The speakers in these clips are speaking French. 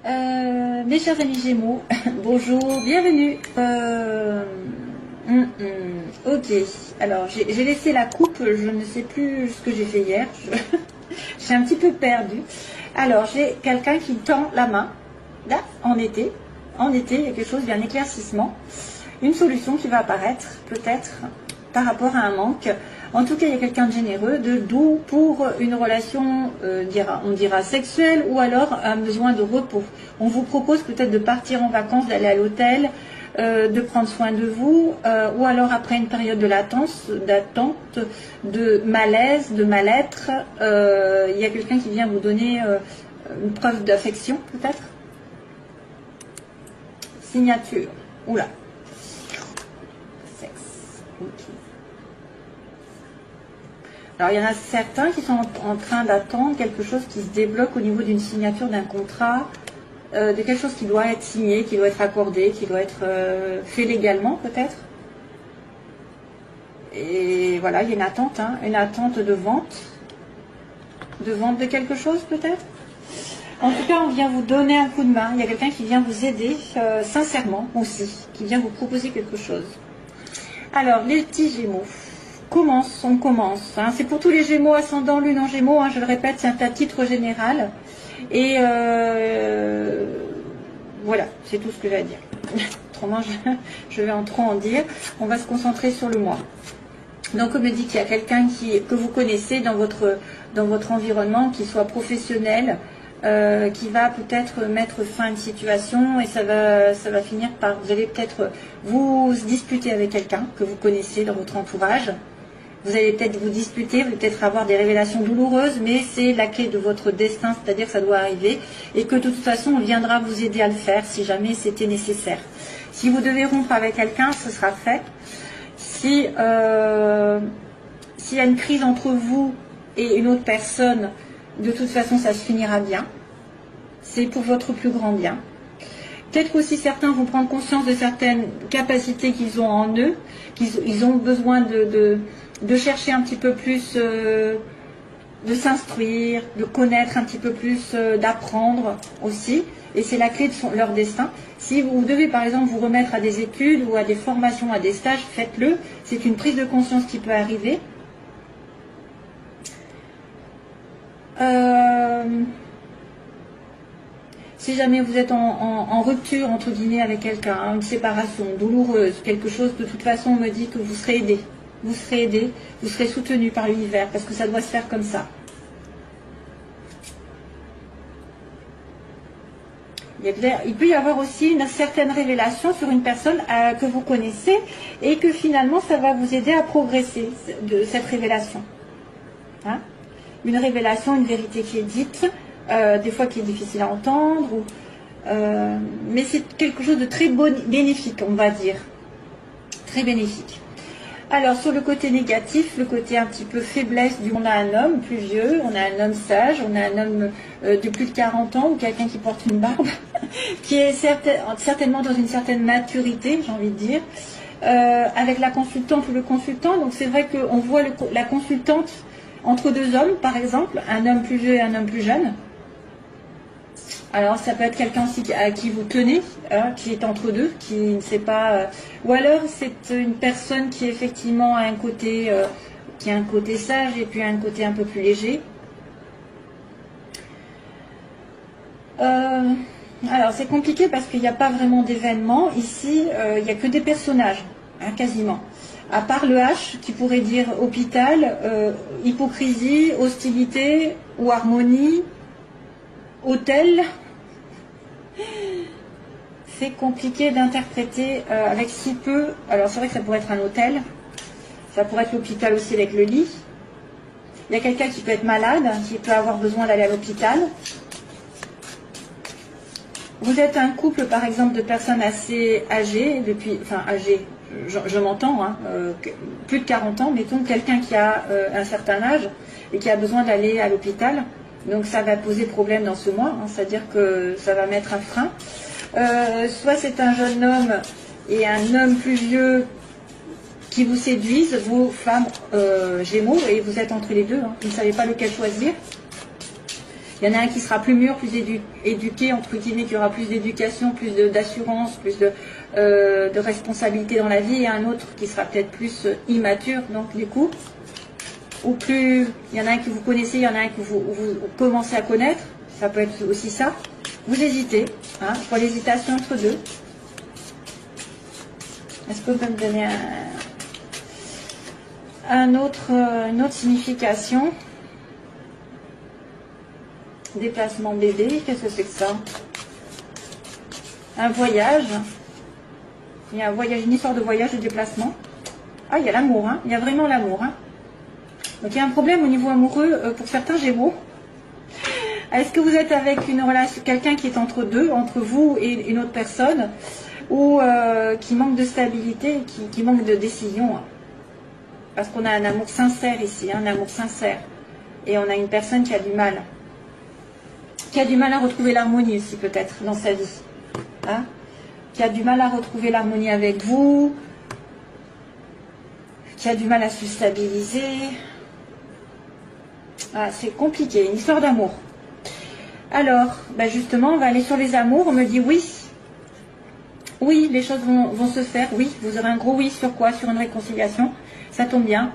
Mes chers amis Gémeaux, bonjour, bienvenue. Ok, alors j'ai laissé la coupe, je ne sais plus ce que j'ai fait hier, je suis un petit peu perdue. Alors j'ai quelqu'un qui tend la main, là, en été, il y a quelque chose, il y a un éclaircissement, une solution qui va apparaître, peut-être, par rapport à un manque. En tout cas, il y a quelqu'un de généreux, de doux pour une relation, on dira sexuelle, ou alors un besoin de repos. On vous propose peut-être de partir en vacances, d'aller à l'hôtel, de prendre soin de vous, ou alors après une période de latence, d'attente, de malaise, de mal-être, il y a quelqu'un qui vient vous donner une preuve d'affection, peut-être. Signature. Oula. Sexe. Ok. Alors, il y en a certains qui sont en train d'attendre quelque chose qui se débloque au niveau d'une signature d'un contrat, de quelque chose qui doit être signé, qui doit être accordé, qui doit être fait légalement, peut-être. Et voilà, il y a une attente de vente de quelque chose, peut-être. En tout cas, on vient vous donner un coup de main. Il y a quelqu'un qui vient vous aider, sincèrement aussi, qui vient vous proposer quelque chose. Alors, les petits Gémeaux. On commence. Hein. C'est pour tous les Gémeaux, ascendant, lune en Gémeaux. Hein, je le répète, c'est un titre général. Et voilà, c'est tout ce que j'ai à dire. Autrement, je vais en trop en dire. On va se concentrer sur le mois. Donc, on me dit qu'il y a quelqu'un que vous connaissez dans votre environnement, qui soit professionnel, qui va peut-être mettre fin à une situation et ça va finir par, vous allez peut-être vous disputer avec quelqu'un que vous connaissez dans votre entourage. Vous allez peut-être vous disputer, vous allez peut-être avoir des révélations douloureuses, mais c'est la clé de votre destin, c'est-à-dire que ça doit arriver et que de toute façon, on viendra vous aider à le faire si jamais c'était nécessaire. Si vous devez rompre avec quelqu'un, ce sera fait. S'il y a une crise entre vous et une autre personne, de toute façon, ça se finira bien. C'est pour votre plus grand bien. Peut-être aussi certains vont prendre conscience de certaines capacités qu'ils ont en eux, qu'ils ont besoin de chercher un petit peu plus, de s'instruire, de connaître un petit peu plus, d'apprendre aussi. Et c'est la clé de leur destin. Si vous devez par exemple vous remettre à des études ou à des formations, à des stages, faites-le. C'est une prise de conscience qui peut arriver. Si jamais vous êtes en rupture, entre guillemets, avec quelqu'un, une séparation douloureuse, quelque chose, de toute façon, on me dit que vous serez aidé. Vous serez aidé, vous serez soutenu par l'univers, parce que ça doit se faire comme ça. Il peut y avoir aussi une certaine révélation sur une personne que vous connaissez et que finalement, ça va vous aider à progresser de cette révélation. Hein? Une révélation, une vérité qui est dite, des fois qui est difficile à entendre, mais c'est quelque chose de très bénéfique, on va dire. Très bénéfique. Alors, sur le côté négatif, le côté un petit peu faiblesse, on a un homme plus vieux, on a un homme sage, on a un homme de plus de 40 ans, ou quelqu'un qui porte une barbe, qui est certainement dans une certaine maturité, j'ai envie de dire, avec la consultante ou le consultant. Donc, c'est vrai qu'on voit la consultante entre deux hommes, par exemple, un homme plus vieux et un homme plus jeune. Alors, ça peut être quelqu'un aussi à qui vous tenez, qui est entre deux, qui ne sait pas... ou alors, c'est une personne qui, effectivement, a un côté sage et puis un côté un peu plus léger. Alors, c'est compliqué parce qu'il n'y a pas vraiment d'événement. Ici, il n'y a que des personnages, hein, quasiment. À part le H, qui pourrait dire hôpital, hypocrisie, hostilité ou harmonie, hôtel. C'est compliqué d'interpréter avec si peu. Alors c'est vrai que ça pourrait être un hôtel, ça pourrait être l'hôpital aussi avec le lit. Il y a quelqu'un qui peut être malade, qui peut avoir besoin d'aller à l'hôpital. Vous êtes un couple par exemple de personnes assez âgées, âgées, je m'entends, hein, plus de 40 ans, mettons quelqu'un qui a un certain âge et qui a besoin d'aller à l'hôpital. Donc ça va poser problème dans ce mois, hein, c'est-à-dire que ça va mettre un frein. Soit c'est un jeune homme et un homme plus vieux qui vous séduisent, vous femmes Gémeaux, et vous êtes entre les deux, hein, vous ne savez pas lequel choisir. Il Il y en a un qui sera plus mûr, plus éduqué, entre guillemets, qui aura plus d'éducation, plus d'assurance, plus de responsabilité dans la vie, et un autre qui sera peut-être plus immature, donc du coup, ou plus, il y en a un que vous connaissez, il y en a un que vous commencez à connaître, ça peut être aussi ça. Vous hésitez, hein, pour l'hésitation entre deux. Est-ce que vous pouvez me donner une autre signification? Déplacement bébé, qu'est-ce que c'est que ça? Un voyage. Il y a un voyage, une histoire de voyage, de déplacement. Ah, il y a l'amour, hein. Il y a vraiment l'amour, hein. Donc il y a un problème au niveau amoureux pour certains Gémeaux. Est-ce que vous êtes avec une relation, quelqu'un qui est entre deux, entre vous et une autre personne, ou qui manque de stabilité, qui manque de décision? Parce qu'on a un amour sincère ici, hein, un amour sincère. Et on a une personne qui a du mal. Qui a du mal à retrouver l'harmonie aussi peut-être dans sa vie. Hein, qui a du mal à retrouver l'harmonie avec vous. Qui a du mal à se stabiliser. Ah, c'est compliqué, une histoire d'amour. Alors, ben justement, on va aller sur les amours. On me dit oui. Oui, les choses vont se faire. Oui, vous aurez un gros oui sur quoi? Sur une réconciliation. Ça tombe bien.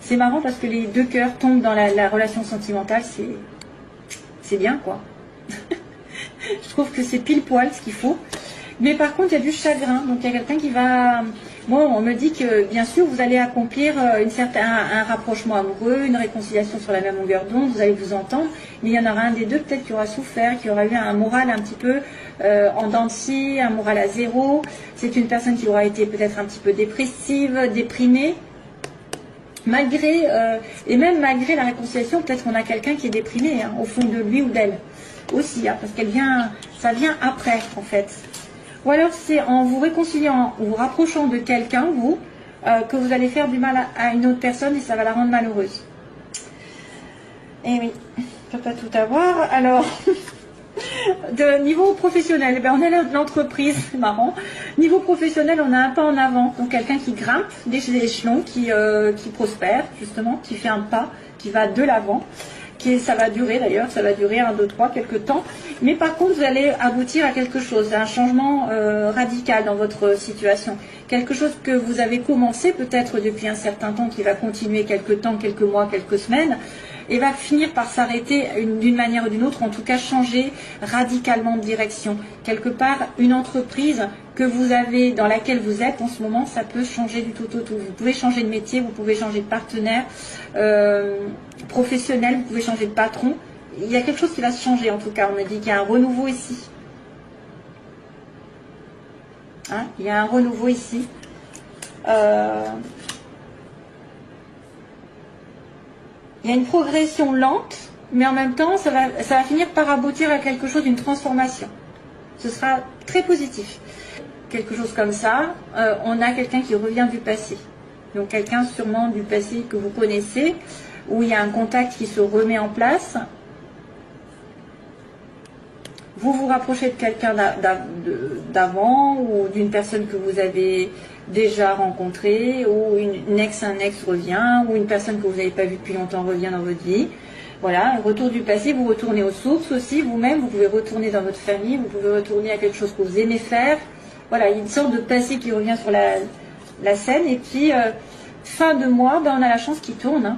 C'est marrant parce que les deux cœurs tombent dans la relation sentimentale. C'est bien, quoi. Je trouve que c'est pile poil ce qu'il faut. Mais par contre, il y a du chagrin. Donc, il y a quelqu'un qui va... Moi, on me dit que, bien sûr, vous allez accomplir un rapprochement amoureux, une réconciliation sur la même longueur d'onde, vous allez vous entendre, mais il y en aura un des deux peut-être qui aura souffert, qui aura eu un moral un petit peu en dents de scie, un moral à zéro. C'est une personne qui aura été peut-être un petit peu dépressive, déprimée. Malgré, et même malgré la réconciliation, peut-être qu'on a quelqu'un qui est déprimé, hein, au fond de lui ou d'elle. Aussi, hein, parce ça vient après, en fait. Ou alors c'est en vous réconciliant, ou vous rapprochant de quelqu'un, vous, que vous allez faire du mal à une autre personne et ça va la rendre malheureuse. Et oui, je ne peux pas tout avoir. Alors, de niveau professionnel, ben on a l'entreprise, c'est marrant. Niveau professionnel, on a un pas en avant. Donc quelqu'un qui grimpe des échelons, qui prospère, justement, qui fait un pas, qui va de l'avant. Ça va durer d'ailleurs, ça va durer 1, 2, 3, quelques temps. Mais par contre, vous allez aboutir à quelque chose, à un changement radical dans votre situation. Quelque chose que vous avez commencé peut-être depuis un certain temps, qui va continuer quelques temps, quelques mois, quelques semaines, et va finir par s'arrêter d'une manière ou d'une autre, en tout cas changer radicalement de direction. Quelque part, une entreprise que vous avez, dans laquelle vous êtes en ce moment, ça peut changer du tout au tout. Vous pouvez changer de métier, vous pouvez changer de partenaire professionnel, vous pouvez changer de patron. Il y a quelque chose qui va se changer en tout cas. On a dit qu'il y a un renouveau ici. Hein, il y a un renouveau ici. Il y a une progression lente, mais en même temps, ça va finir par aboutir à quelque chose, une transformation. Ce sera très positif. Quelque chose comme ça, on a quelqu'un qui revient du passé. Donc quelqu'un sûrement du passé que vous connaissez, où il y a un contact qui se remet en place. Vous vous rapprochez de quelqu'un d'avant, ou d'une personne que vous avez déjà rencontrée, ou un ex revient, ou une personne que vous n'avez pas vue depuis longtemps revient dans votre vie. Voilà, un retour du passé, vous retournez aux sources aussi, vous-même, vous pouvez retourner dans votre famille, vous pouvez retourner à quelque chose que vous aimez faire. Voilà, il y a une sorte de passé qui revient sur la scène, et puis fin de mois, ben, on a la chance qui tourne, hein.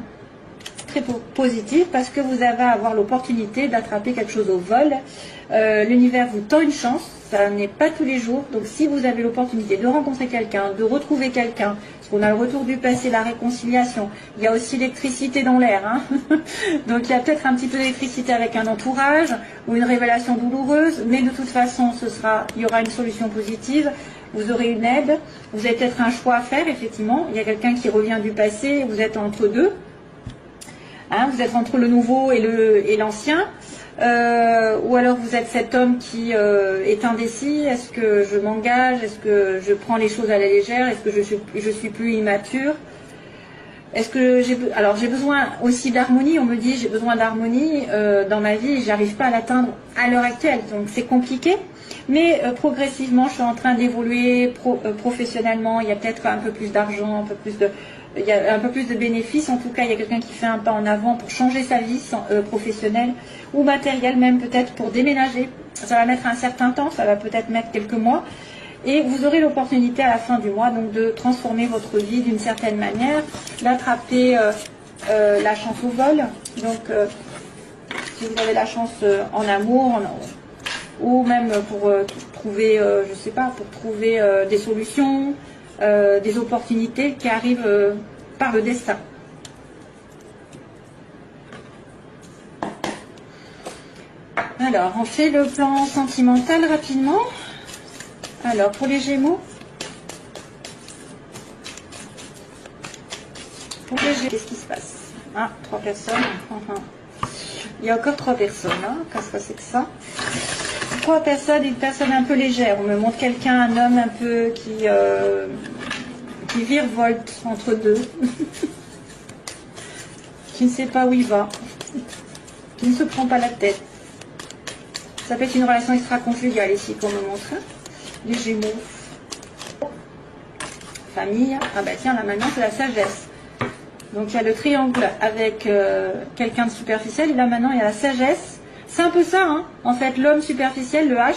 Très positif, parce que vous allez avoir l'opportunité d'attraper quelque chose au vol. L'univers vous tend une chance, ça n'est pas tous les jours, donc si vous avez l'opportunité de rencontrer quelqu'un, de retrouver quelqu'un, parce qu'on a le retour du passé, la réconciliation, il y a aussi l'électricité dans l'air, hein. Donc il y a peut-être un petit peu d'électricité avec un entourage, ou une révélation douloureuse, mais de toute façon il y aura une solution positive, vous aurez une aide, vous avez peut-être un choix à faire, effectivement, il y a quelqu'un qui revient du passé, vous êtes entre deux, hein, vous êtes entre le nouveau et l'ancien. Ou alors vous êtes cet homme qui est indécis. Est-ce que je m'engage? Est-ce que je prends les choses à la légère? Est-ce que je suis plus immature? Est-ce que j'ai besoin aussi d'harmonie? On me dit j'ai besoin d'harmonie dans ma vie et j'arrive pas à l'atteindre à l'heure actuelle. Donc c'est compliqué. Mais progressivement, je suis en train d'évoluer professionnellement. Il y a peut-être un peu plus d'argent, un peu plus il y a un peu plus de bénéfices. En tout cas, il y a quelqu'un qui fait un pas en avant pour changer sa vie professionnelle ou matérielle, même peut-être pour déménager. Ça va mettre un certain temps, ça va peut-être mettre quelques mois. Et vous aurez l'opportunité à la fin du mois donc de transformer votre vie d'une certaine manière, d'attraper la chance au vol. Donc, si vous avez la chance en amour, ou même pour trouver, je sais pas, pour trouver des solutions, des opportunités qui arrivent par le destin. Alors, on fait le plan sentimental rapidement. Alors, pour les Gémeaux, qu'est-ce qui se passe? Ah, 3 personnes. Il y a encore 3 personnes. Hein. Qu'est-ce que c'est que ça? 3 personnes, une personne un peu légère. On me montre quelqu'un, un homme un peu qui virevolte entre deux, qui ne sait pas où il va, qui ne se prend pas la tête. Ça peut être une relation extra-conjugale ici qu'on me montre. Les Gémeaux. Famille. Ah bah tiens, là maintenant c'est la sagesse. Donc il y a le triangle avec quelqu'un de superficiel. Et là maintenant il y a la sagesse. C'est un peu ça, hein. En fait, l'homme superficiel, le H,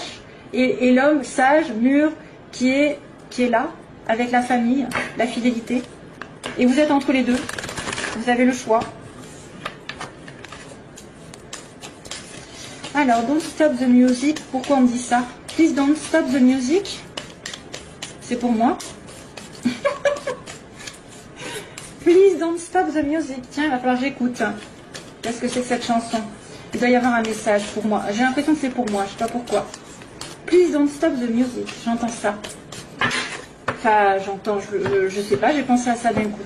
et l'homme sage, mûr, qui est là, avec la famille, la fidélité. Et vous êtes entre les deux. Vous avez le choix. Alors, don't stop the music. Pourquoi on me dit ça? Please don't stop the music. C'est pour moi. Please don't stop the music. Tiens, il va falloir que j'écoute. Qu'est-ce que c'est que cette chanson? Il doit y avoir un message pour moi. J'ai l'impression que c'est pour moi. Je ne sais pas pourquoi. Please don't stop the music. J'entends ça. Enfin, j'entends, je sais pas, j'ai pensé à ça d'un coup.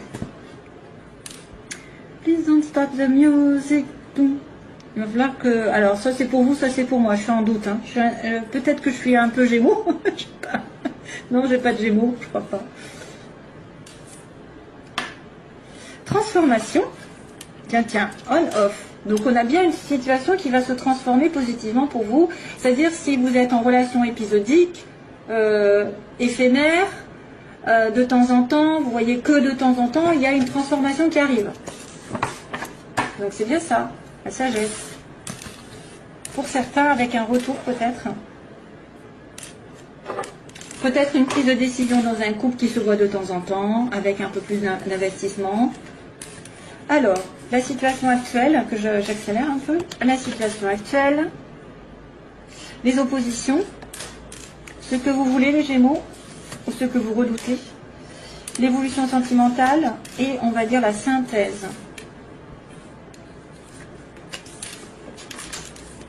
Please don't stop the music. Il va falloir que... Alors, ça c'est pour vous, ça c'est pour moi. Je suis en doute. Hein. Peut-être que je suis un peu Gémeaux. Je sais pas. Non, j'ai pas de Gémeaux, je crois pas. Transformation. Tiens, on-off. Donc on a bien une situation qui va se transformer positivement pour vous. C'est-à-dire si vous êtes en relation épisodique, éphémère, de temps en temps, vous voyez que de temps en temps, il y a une transformation qui arrive. Donc c'est bien ça, la sagesse. Pour certains, avec un retour peut-être. Peut-être une prise de décision dans un couple qui se voit de temps en temps, avec un peu plus d'investissement. Alors, la situation actuelle, que j'accélère un peu, la situation actuelle, les oppositions, ce que vous voulez les Gémeaux, ou ce que vous redoutez, l'évolution sentimentale et on va dire la synthèse.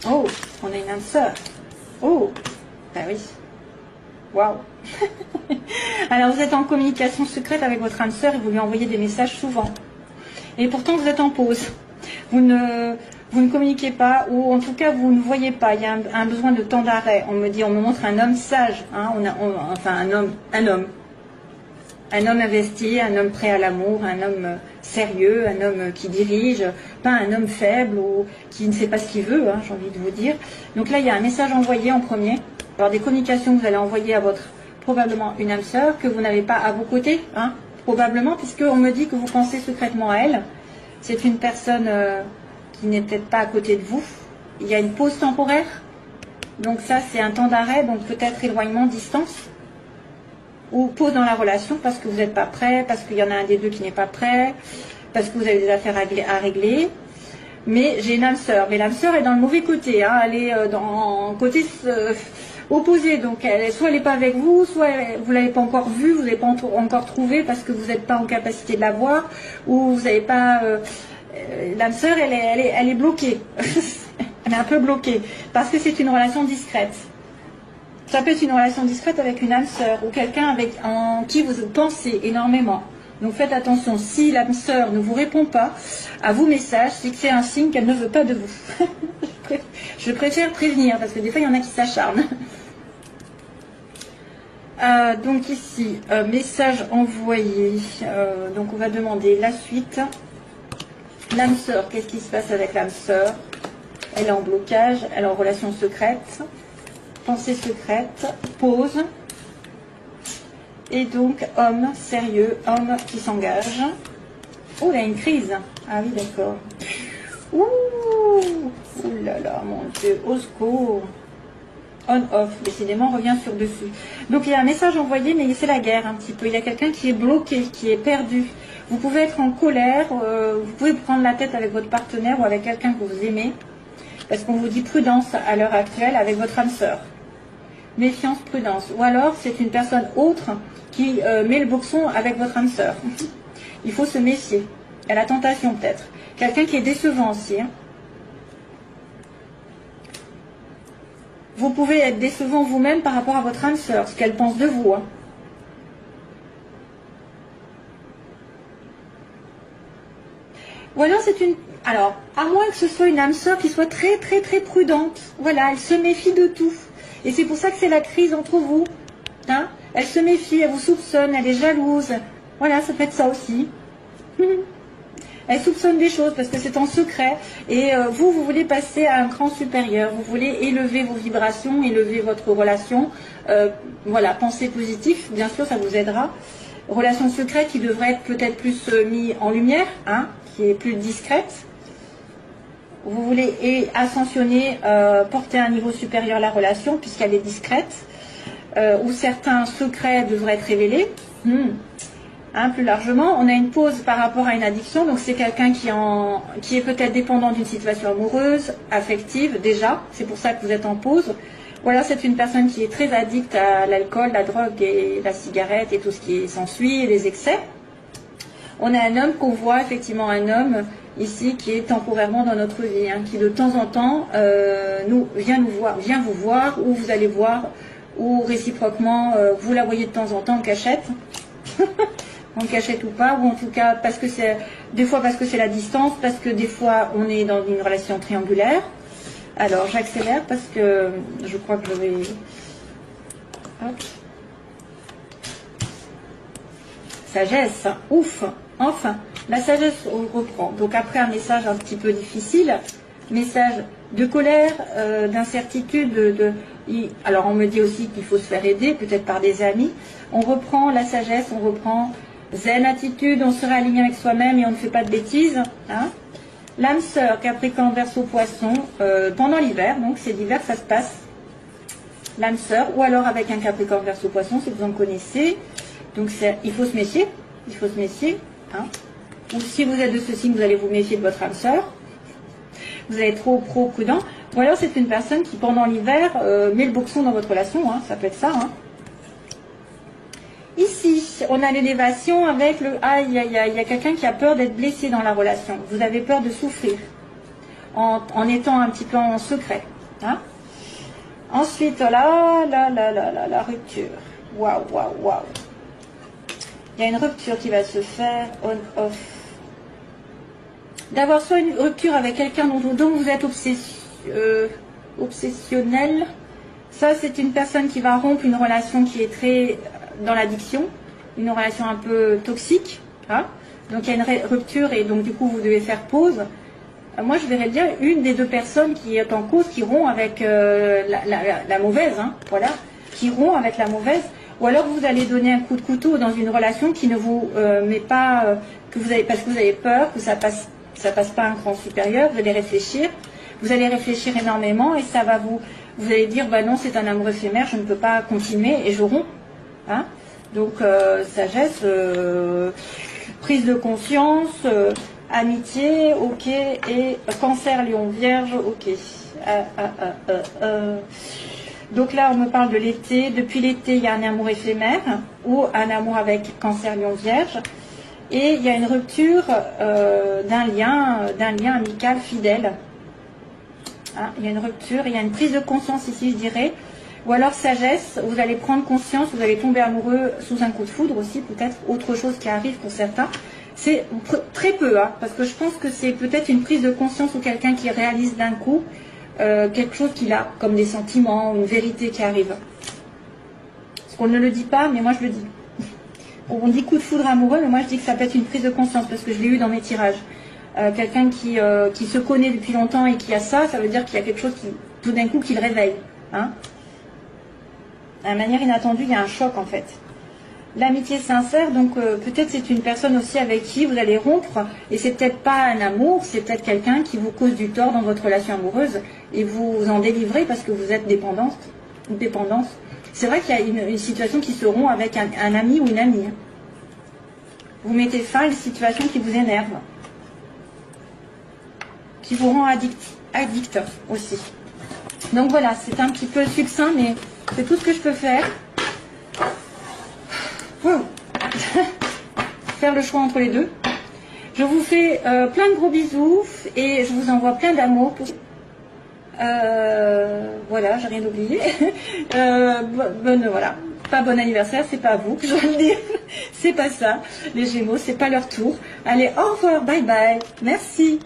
Oh, on a une âme sœur. Oh, ben oui. Waouh. Alors vous êtes en communication secrète avec votre âme sœur et vous lui envoyez des messages souvent. Et pourtant vous êtes en pause. Vous ne communiquez pas, ou en tout cas vous ne voyez pas. Il y a un besoin de temps d'arrêt. On me montre un homme sage, hein, enfin un homme investi, un homme prêt à l'amour, un homme sérieux, un homme qui dirige, pas un homme faible ou qui ne sait pas ce qu'il veut, hein, j'ai envie de vous dire. Donc là il y a un message envoyé en premier. Alors des communications que vous allez envoyer à votre, probablement une âme sœur que vous n'avez pas à vos côtés, hein, probablement, puisqu'on me dit que vous pensez secrètement à elle. C'est une personne qui n'est peut-être pas à côté de vous. Il y a une pause temporaire. Donc ça, c'est un temps d'arrêt, donc peut-être éloignement, distance. Ou pause dans la relation parce que vous n'êtes pas prêt, parce qu'il y en a un des deux qui n'est pas prêt, parce que vous avez des affaires à régler. Mais j'ai une âme sœur. Mais l'âme sœur est dans le mauvais côté. Hein. Elle est dans le côté opposé. Donc soit elle n'est pas avec vous, soit vous ne l'avez pas encore vue, vous n'avez pas encore trouvé parce que vous n'êtes pas en capacité de la voir, ou vous n'avez pas... l'âme sœur, elle est bloquée. Elle est un peu bloquée. Parce que c'est une relation discrète. Ça peut être une relation discrète avec une âme sœur ou quelqu'un en qui vous pensez énormément. Donc faites attention, si l'âme sœur ne vous répond pas à vos messages, c'est que c'est un signe qu'elle ne veut pas de vous. Je préfère prévenir parce que des fois il y en a qui s'acharnent. Donc ici, message envoyé. Donc on va demander la suite. L'âme sœur, qu'est-ce qui se passe avec l'âme sœur? Elle est en blocage, elle est en relation secrète. Pensée secrète, pause. Et donc, homme sérieux, homme qui s'engage. Oh, il y a une crise. Ah oui, d'accord. Ouh, ouh là là, mon Dieu, au secours. On-off, décidément, on revient sur dessus. Donc il y a un message envoyé, mais c'est la guerre un petit peu. Il y a quelqu'un qui est bloqué, qui est perdu. Vous pouvez être en colère, vous pouvez prendre la tête avec votre partenaire ou avec quelqu'un que vous aimez, parce qu'on vous dit prudence à l'heure actuelle avec votre âme sœur. Méfiance, prudence. Ou alors c'est une personne autre qui met le boxon avec votre âme sœur. Il faut se méfier. Il y a la tentation peut-être. Quelqu'un qui est décevant aussi. Hein. Vous pouvez être décevant vous-même par rapport à votre âme sœur, ce qu'elle pense de vous. Hein. Ou alors c'est une... Alors, à moins que ce soit une âme sœur qui soit très très très prudente. Voilà, elle se méfie de tout. Et c'est pour ça que c'est la crise entre vous. Hein, elle se méfie, elle vous soupçonne, elle est jalouse. Voilà, ça peut être ça aussi. Elle soupçonne des choses parce que c'est en secret. Et vous voulez passer à un cran supérieur. Vous voulez élever vos vibrations, élever votre relation. Voilà, pensez positif, bien sûr, ça vous aidera. Relation secrète qui devrait être peut-être plus mise en lumière, hein, qui est plus discrète. Vous voulez ascensionner, porter à un niveau supérieur la relation puisqu'elle est discrète. Où certains secrets devraient être révélés. Hein, plus largement, on a une pause par rapport à une addiction, donc c'est quelqu'un qui est peut-être dépendant d'une situation amoureuse, affective déjà, c'est pour ça que vous êtes en pause. Ou alors c'est une personne qui est très addicte à l'alcool, la drogue et la cigarette et tout ce qui s'ensuit, et les excès. On a un homme qu'on voit, effectivement un homme ici qui est temporairement dans notre vie, hein, qui de temps en temps vient vous voir, ou vous allez voir, ou réciproquement, vous la voyez de temps en temps en cachette. En cachette ou pas, ou en tout cas parce que c'est des fois parce que c'est la distance, parce que des fois on est dans une relation triangulaire. Alors j'accélère parce que je crois que je vais... Hop. Sagesse, ouf, enfin, la sagesse on reprend. Donc après un message un petit peu difficile, message de colère, d'incertitude, alors on me dit aussi qu'il faut se faire aider, peut-être par des amis. On reprend la sagesse, on reprend zen attitude, on se réaligne avec soi-même et on ne fait pas de bêtises. Hein. L'âme sœur, Capricorne, Verseau, Poisson, pendant l'hiver, donc c'est l'hiver ça se passe. L'âme sœur, ou alors avec un Capricorne, Verseau, Poisson, si vous en connaissez. Donc il faut se méfier, il faut se méfier. Hein. Ou si vous êtes de ce signe, vous allez vous méfier de votre âme sœur. Vous allez être trop prudent. Ou alors c'est une personne qui pendant l'hiver met le boxon dans votre relation, hein, ça peut être ça. Hein. Ici, on a l'élévation avec le aïe aïe aïe. Il y a quelqu'un qui a peur d'être blessé dans la relation. Vous avez peur de souffrir en étant un petit peu en secret. Hein. Ensuite, la rupture. Waouh, waouh, waouh. Il y a une rupture qui va se faire on-off. D'avoir soit une rupture avec quelqu'un dont vous êtes obsessionnel. Ça, c'est une personne qui va rompre une relation qui est très dans l'addiction, une relation un peu toxique. Hein. Donc il y a une rupture et donc du coup vous devez faire pause. Moi je verrais bien une des deux personnes qui est en cause qui rompt avec la mauvaise, hein, voilà, qui rompt avec la mauvaise. Ou alors vous allez donner un coup de couteau dans une relation qui ne vous met pas, parce que vous avez peur que ça passe pas un cran supérieur. Vous allez réfléchir énormément et ça va vous allez dire bah non c'est un amour éphémère, je ne peux pas continuer et je romps. Hein. Donc sagesse, prise de conscience, amitié, ok, et cancer, lion, vierge, ok. Donc là on me parle de l'été. Depuis l'été il y a un amour éphémère ou un amour avec cancer, lion, vierge. Et il y a une rupture d'un lien amical fidèle. Hein, il y a une rupture, il y a une prise de conscience ici je dirais. Ou alors sagesse, vous allez prendre conscience, vous allez tomber amoureux sous un coup de foudre aussi, peut-être autre chose qui arrive pour certains. C'est très peu, hein, parce que je pense que c'est peut-être une prise de conscience ou quelqu'un qui réalise d'un coup quelque chose qu'il a, comme des sentiments, une vérité qui arrive. Parce qu'on ne le dit pas, mais moi je le dis. On dit coup de foudre amoureux, mais moi je dis que ça peut être une prise de conscience, parce que je l'ai eu dans mes tirages. Quelqu'un qui se connaît depuis longtemps et qui a ça, ça veut dire qu'il y a quelque chose qui, tout d'un coup, qui le réveille. Hein. De manière inattendue, il y a un choc en fait. L'amitié sincère, donc peut-être c'est une personne aussi avec qui vous allez rompre, et c'est peut-être pas un amour, c'est peut-être quelqu'un qui vous cause du tort dans votre relation amoureuse, et vous vous en délivrez parce que vous êtes dépendante ou dépendance. C'est vrai qu'il y a une situation qui se rompt avec un ami ou une amie. Vous mettez fin à une situation qui vous énerve, qui vous rend addict aussi. Donc voilà, c'est un petit peu succinct, mais c'est tout ce que je peux faire. Faire le choix entre les deux. Je vous fais plein de gros bisous et je vous envoie plein d'amour. Voilà, j'ai rien oublié. Voilà. Pas bon anniversaire, c'est pas à vous que je dois le dire. C'est pas ça. Les Gémeaux, c'est pas leur tour. Allez, au revoir, bye bye. Merci.